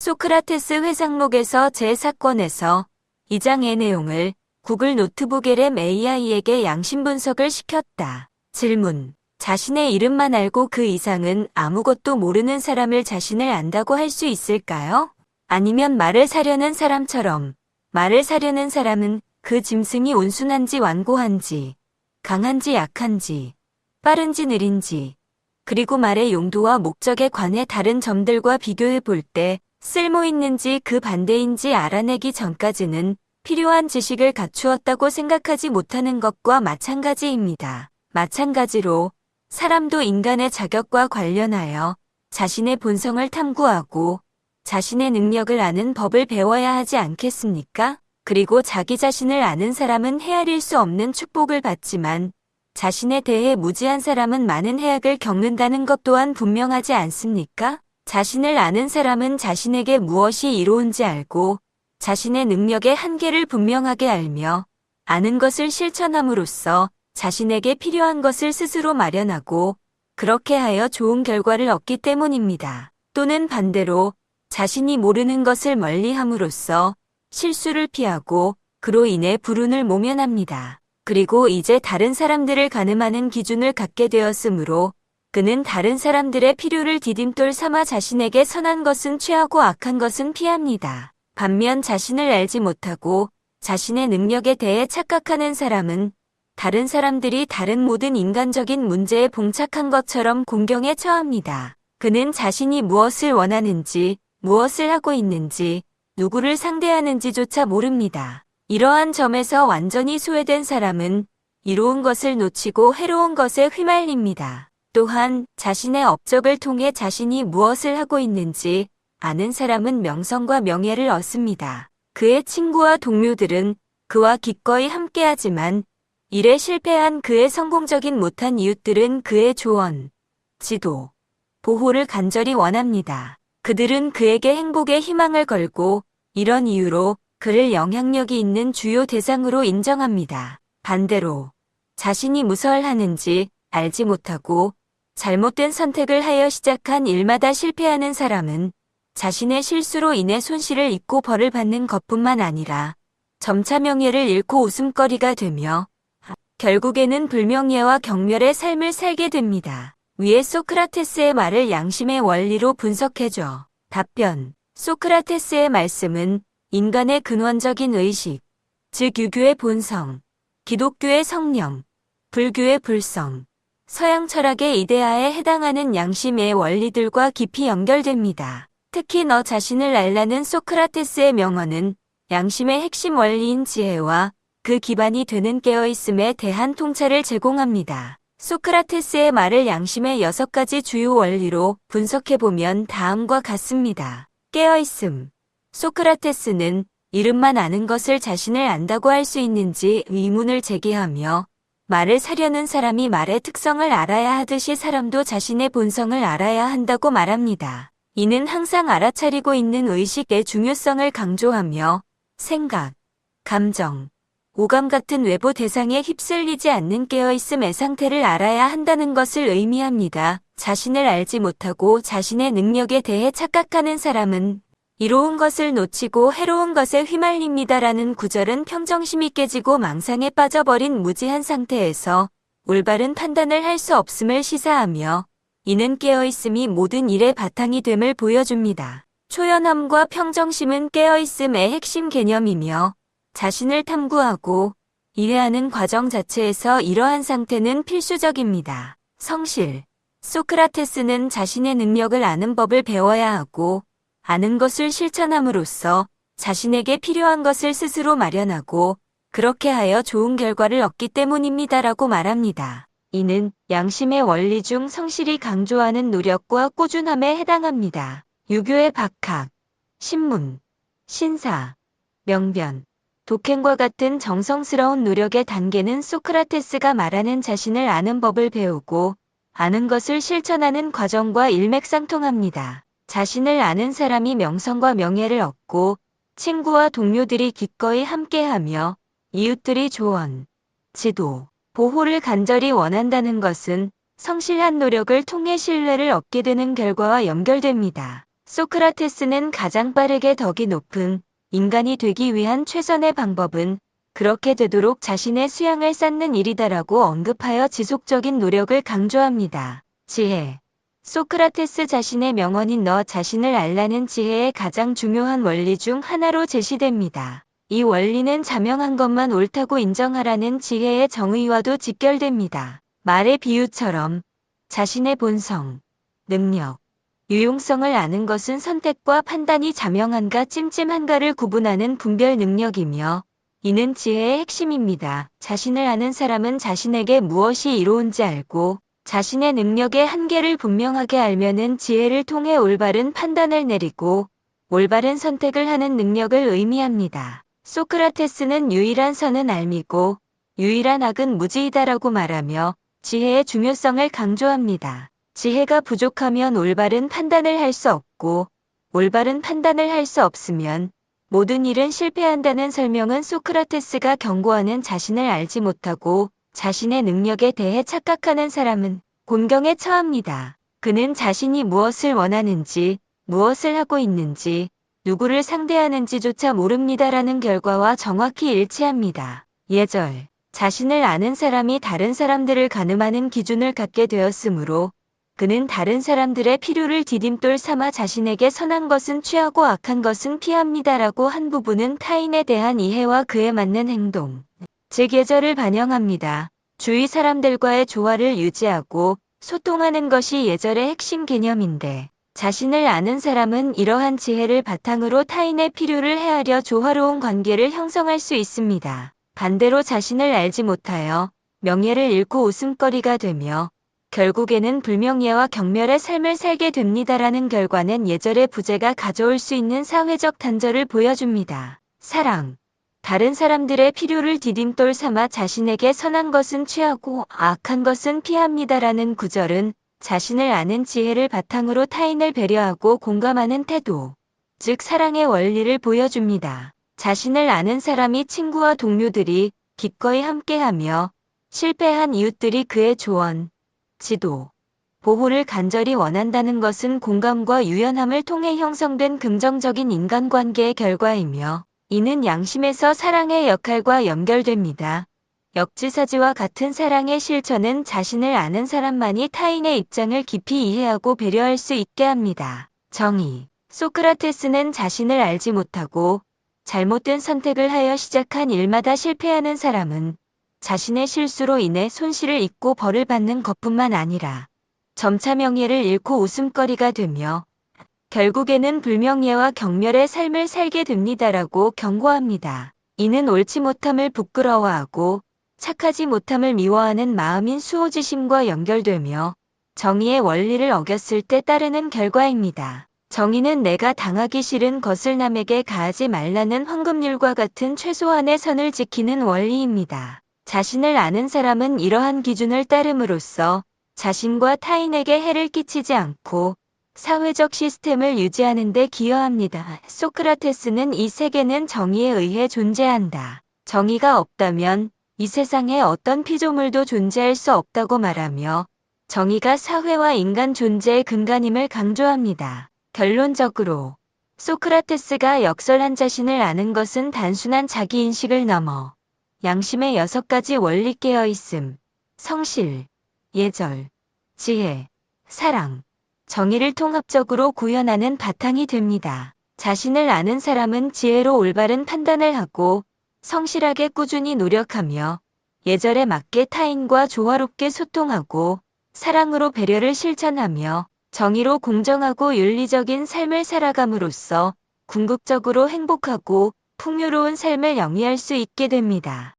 소크라테스 회상록에서 제4권에서 2장의 내용을 구글 노트북 LM AI에게 양심 분석을 시켰다. 질문. 자신의 이름만 알고 그 이상은 아무것도 모르는 사람을 자신을 안다고 할 수 있을까요? 아니면 말을 사려는 사람처럼 말을 사려는 사람은 그 짐승이 온순한지 완고한지, 강한지 약한지, 빠른지 느린지, 그리고 말의 용도와 목적에 관해 다른 점들과 비교해 볼 때 쓸모 있는지 그 반대인지 알아내기 전까지는 필요한 지식을 갖추었다고 생각하지 못하는 것과 마찬가지입니다. 마찬가지로 사람도 인간의 자격과 관련하여 자신의 본성을 탐구하고 자신의 능력을 아는 법을 배워야 하지 않겠습니까? 그리고 자기 자신을 아는 사람은 헤아릴 수 없는 축복을 받지만 자신에 대해 무지한 사람은 많은 해악을 겪는다는 것 또한 분명하지 않습니까? 자신을 아는 사람은 자신에게 무엇이 이로운지 알고 자신의 능력의 한계를 분명하게 알며 아는 것을 실천함으로써 자신에게 필요한 것을 스스로 마련하고 그렇게 하여 좋은 결과를 얻기 때문입니다. 또는 반대로 자신이 모르는 것을 멀리함으로써 실수를 피하고 그로 인해 불운을 모면합니다. 그리고 이제 다른 사람들을 가늠하는 기준을 갖게 되었으므로 그는 다른 사람들의 필요를 디딤돌 삼아 자신에게 선한 것은 취하고 악한 것은 피합니다. 반면 자신을 알지 못하고 자신의 능력에 대해 착각하는 사람은 다른 사람들이 다른 모든 인간적인 문제에 봉착한 것처럼 공경에 처합니다. 그는 자신이 무엇을 원하는지, 무엇을 하고 있는지, 누구를 상대하는지조차 모릅니다. 이러한 점에서 완전히 소외된 사람은 이로운 것을 놓치고 해로운 것에 휘말립니다. 또한 자신의 업적을 통해 자신이 무엇을 하고 있는지 아는 사람은 명성과 명예를 얻습니다. 그의 친구와 동료들은 그와 기꺼이 함께하지만 일에 실패한 그의 성공적인 못한 이웃들은 그의 조언, 지도, 보호를 간절히 원합니다. 그들은 그에게 행복의 희망을 걸고 이런 이유로 그를 영향력이 있는 주요 대상으로 인정합니다. 반대로 자신이 무엇을 하는지 알지 못하고 잘못된 선택을 하여 시작한 일마다 실패하는 사람은 자신의 실수로 인해 손실을 입고 벌을 받는 것뿐만 아니라 점차 명예를 잃고 웃음거리가 되며 결국에는 불명예와 경멸의 삶을 살게 됩니다. 위에 소크라테스의 말을 양심의 원리로 분석해줘. 답변. 소크라테스의 말씀은 인간의 근원적인 의식, 즉 유교의 본성, 기독교의 성령, 불교의 불성, 서양 철학의 이데아에 해당하는 양심의 원리들과 깊이 연결됩니다. 특히 너 자신을 알라는 소크라테스의 명언은 양심의 핵심 원리인 지혜와 그 기반이 되는 깨어있음에 대한 통찰을 제공합니다. 소크라테스의 말을 양심의 6가지 주요 원리로 분석해보면 다음과 같습니다. 깨어있음. 소크라테스는 이름만 아는 것을 자신을 안다고 할 수 있는지 의문을 제기하며 말을 사려는 사람이 말의 특성을 알아야 하듯이 사람도 자신의 본성을 알아야 한다고 말합니다. 이는 항상 알아차리고 있는 의식의 중요성을 강조하며 생각, 감정, 오감 같은 외부 대상에 휩쓸리지 않는 깨어있음의 상태를 알아야 한다는 것을 의미합니다. 자신을 알지 못하고 자신의 능력에 대해 착각하는 사람은 이로운 것을 놓치고 해로운 것에 휘말립니다라는 구절은 평정심이 깨지고 망상에 빠져버린 무지한 상태에서 올바른 판단을 할 수 없음을 시사하며 이는 깨어있음이 모든 일의 바탕이 됨을 보여줍니다. 초연함과 평정심은 깨어있음의 핵심 개념이며 자신을 탐구하고 이해하는 과정 자체에서 이러한 상태는 필수적입니다. 성실. 소크라테스는 자신의 능력을 아는 법을 배워야 하고 아는 것을 실천함으로써 자신에게 필요한 것을 스스로 마련하고 그렇게 하여 좋은 결과를 얻기 때문입니다라고 말합니다. 이는 양심의 원리 중 성실이 강조하는 노력과 꾸준함에 해당합니다. 유교의 박학, 신문, 신사, 명변, 독행과 같은 정성스러운 노력의 단계는 소크라테스가 말하는 자신을 아는 법을 배우고 아는 것을 실천하는 과정과 일맥상통합니다. 자신을 아는 사람이 명성과 명예를 얻고 친구와 동료들이 기꺼이 함께하며 이웃들이 조언, 지도, 보호를 간절히 원한다는 것은 성실한 노력을 통해 신뢰를 얻게 되는 결과와 연결됩니다. 소크라테스는 가장 빠르게 덕이 높은 인간이 되기 위한 최선의 방법은 그렇게 되도록 자신의 수양을 쌓는 일이다라고 언급하여 지속적인 노력을 강조합니다. 지혜. 소크라테스 자신의 명언인 너 자신을 알라는 지혜의 가장 중요한 원리 중 하나로 제시됩니다. 이 원리는 자명한 것만 옳다고 인정하라는 지혜의 정의와도 직결됩니다. 말의 비유처럼 자신의 본성, 능력, 유용성을 아는 것은 선택과 판단이 자명한가 찜찜한가를 구분하는 분별 능력이며 이는 지혜의 핵심입니다. 자신을 아는 사람은 자신에게 무엇이 이로운지 알고 자신의 능력의 한계를 분명하게 알면은 지혜를 통해 올바른 판단을 내리고 올바른 선택을 하는 능력을 의미합니다. 소크라테스는 유일한 선은 알미고 유일한 악은 무지이다라고 말하며 지혜의 중요성을 강조합니다. 지혜가 부족하면 올바른 판단을 할 수 없고 올바른 판단을 할 수 없으면 모든 일은 실패한다는 설명은 소크라테스가 경고하는 자신을 알지 못하고 자신의 능력에 대해 착각하는 사람은 곤경에 처합니다. 그는 자신이 무엇을 원하는지, 무엇을 하고 있는지, 누구를 상대하는지조차 모릅니다라는 결과와 정확히 일치합니다. 예절. 자신을 아는 사람이 다른 사람들을 가늠하는 기준을 갖게 되었으므로 그는 다른 사람들의 필요를 디딤돌 삼아 자신에게 선한 것은 취하고 악한 것은 피합니다라고 한 부분은 타인에 대한 이해와 그에 맞는 행동, 즉 예절을 반영합니다. 주위 사람들과의 조화를 유지하고 소통하는 것이 예절의 핵심 개념인데 자신을 아는 사람은 이러한 지혜를 바탕으로 타인의 필요를 헤아려 조화로운 관계를 형성할 수 있습니다. 반대로 자신을 알지 못하여 명예를 잃고 웃음거리가 되며 결국에는 불명예와 경멸의 삶을 살게 됩니다라는 결과는 예절의 부재가 가져올 수 있는 사회적 단절을 보여줍니다. 사랑. 다른 사람들의 필요를 디딤돌 삼아 자신에게 선한 것은 취하고 악한 것은 피합니다라는 구절은 자신을 아는 지혜를 바탕으로 타인을 배려하고 공감하는 태도, 즉 사랑의 원리를 보여줍니다. 자신을 아는 사람이 친구와 동료들이 기꺼이 함께하며 실패한 이웃들이 그의 조언, 지도, 보호를 간절히 원한다는 것은 공감과 유연함을 통해 형성된 긍정적인 인간관계의 결과이며 이는 양심에서 사랑의 역할과 연결됩니다. 역지사지와 같은 사랑의 실천은 자신을 아는 사람만이 타인의 입장을 깊이 이해하고 배려할 수 있게 합니다. 정의. 소크라테스는 자신을 알지 못하고 잘못된 선택을 하여 시작한 일마다 실패하는 사람은 자신의 실수로 인해 손실을 입고 벌을 받는 것뿐만 아니라 점차 명예를 잃고 웃음거리가 되며 결국에는 불명예와 경멸의 삶을 살게 됩니다라고 경고합니다. 이는 옳지 못함을 부끄러워하고 착하지 못함을 미워하는 마음인 수호지심과 연결되며 정의의 원리를 어겼을 때 따르는 결과입니다. 정의는 내가 당하기 싫은 것을 남에게 가하지 말라는 황금률과 같은 최소한의 선을 지키는 원리입니다. 자신을 아는 사람은 이러한 기준을 따름으로써 자신과 타인에게 해를 끼치지 않고 사회적 시스템을 유지하는 데 기여합니다. 소크라테스는 이 세계는 정의에 의해 존재한다. 정의가 없다면 이 세상에 어떤 피조물도 존재할 수 없다고 말하며 정의가 사회와 인간 존재의 근간임을 강조합니다. 결론적으로 소크라테스가 역설한 자신을 아는 것은 단순한 자기인식을 넘어 양심의 6가지 원리 깨어있음, 성실, 예절, 지혜, 사랑, 정의를 통합적으로 구현하는 바탕이 됩니다. 자신을 아는 사람은 지혜로 올바른 판단을 하고 성실하게 꾸준히 노력하며 예절에 맞게 타인과 조화롭게 소통하고 사랑으로 배려를 실천하며 정의로 공정하고 윤리적인 삶을 살아감으로써 궁극적으로 행복하고 풍요로운 삶을 영위할 수 있게 됩니다.